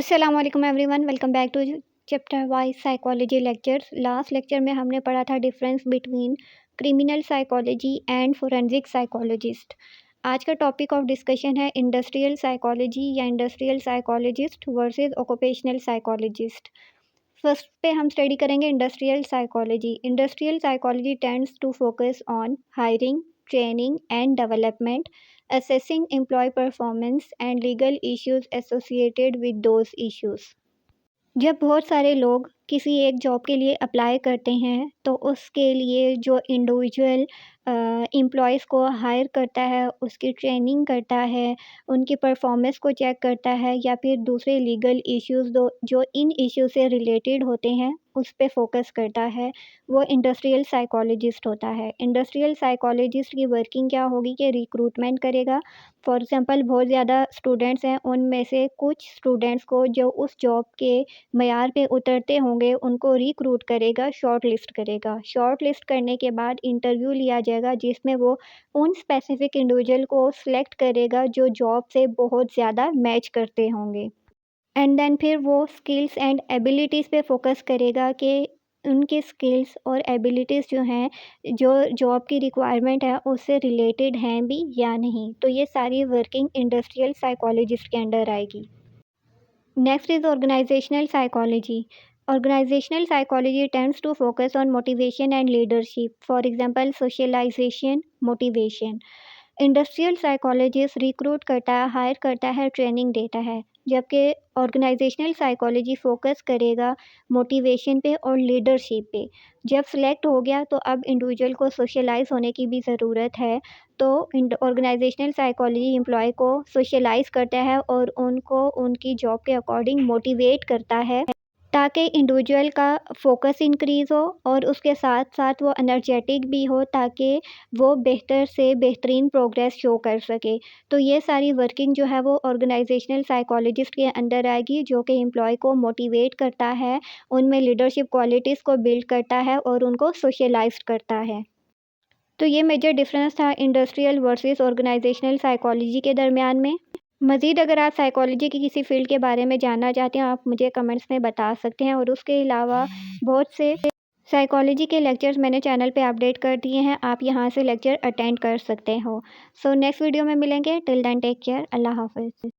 अस्सलामुअलैकुम everyone, welcome back to chapter wise psychology lectures. Last lecture में हमने पढ़ा था difference between criminal psychology and forensic psychologist. आज का टॉपिक ऑफ डिस्कशन है इंडस्ट्रियल साइकोलॉजी या industrial psychologist versus occupational psychologist. First पे हम स्टडी करेंगे industrial psychology. Industrial psychology tends to focus on hiring, training and development, assessing employee performance and legal issues associated with those issues। जब बहुत सारे लोग किसी एक जॉब के लिए अप्लाई करते हैं तो उसके लिए जो इंडिविजुअल एम्प्लॉयज़ को हायर करता है, उसकी ट्रेनिंग करता है, उनकी परफॉर्मेंस को चेक करता है या फिर दूसरे लीगल इश्यूज़ जो इन इश्यू से रिलेटेड होते हैं उस पे फोकस करता है, वो इंडस्ट्रियल साइकोलॉजिस्ट होता है। इंडस्ट्रियल साइकोलॉजिस्ट की वर्किंग क्या होगी कि रिक्रूटमेंट करेगा। फॉर एग्ज़ाम्पल बहुत ज़्यादा स्टूडेंट्स हैं, उनमें से कुछ स्टूडेंट्स को जो उस जॉब के मयार पे उतरते होंगे उनको रिक्रूट करेगा, शॉर्ट लिस्ट करेगा। शॉर्ट लिस्ट करने के बाद इंटरव्यू लिया जाएगा जिसमें वो उन स्पेसिफिक इंडिविजुअल को सिलेक्ट करेगा जो जॉब से बहुत ज़्यादा मैच करते होंगे। एंड देन फिर वो स्किल्स एंड एबिलिटीज़ पे फोकस करेगा कि उनके स्किल्स और एबिलिटीज़ जो हैं, जो जॉब की रिक्वायरमेंट है उससे रिलेटेड हैं भी या नहीं। तो ये सारी वर्किंग इंडस्ट्रियल साइकोलॉजिस्ट के अंडर आएगी। Next is organizational psychology. Organizational psychology tends to focus on motivation and leadership. For example, socialization, motivation. Industrial psychologist recruit करता है, हायर करता है, ट्रेनिंग देता है, जबकि ऑर्गेनाइजेशनल साइकोलॉजी फोकस करेगा मोटिवेशन पे और लीडरशिप पे। जब सिलेक्ट हो गया तो अब इंडिविजुअल को सोशलाइज होने की भी ज़रूरत है, तो ऑर्गेनाइजेशनल साइकोलॉजी एम्प्लॉय को सोशलाइज करता है और उनको उनकी जॉब के अकॉर्डिंग मोटिवेट करता है ताकि इंडिविजुअल का फोकस इंक्रीज़ हो और उसके साथ साथ वो एनर्जेटिक भी हो ताकि वो बेहतर से बेहतरीन प्रोग्रेस शो कर सके। तो ये सारी वर्किंग जो है वो ऑर्गेनाइजेशनल साइकोलॉजिस्ट के अंडर आएगी, जो कि एम्प्लॉय को मोटिवेट करता है, उनमें लीडरशिप क्वालिटीज़ को बिल्ड करता है और उनको सोशलाइज्ड करता है। तो ये मेजर डिफरेंस था इंडस्ट्रियल वर्सेस ऑर्गेनाइजेशनल साइकोलॉजी के दरमियान में। मज़ीद अगर आप साइकोलॉजी की किसी फ़ील्ड के बारे में जानना चाहते हैं, आप मुझे कमेंट्स में बता सकते हैं। और उसके अलावा बहुत से साइकोलॉजी के लेक्चर्स मैंने चैनल पे अपडेट कर दिए हैं, आप यहाँ से लेक्चर अटेंड कर सकते हो। सो नेक्स्ट वीडियो में मिलेंगे। टिल देन टेक केयर, अल्लाह हाफ़िज़।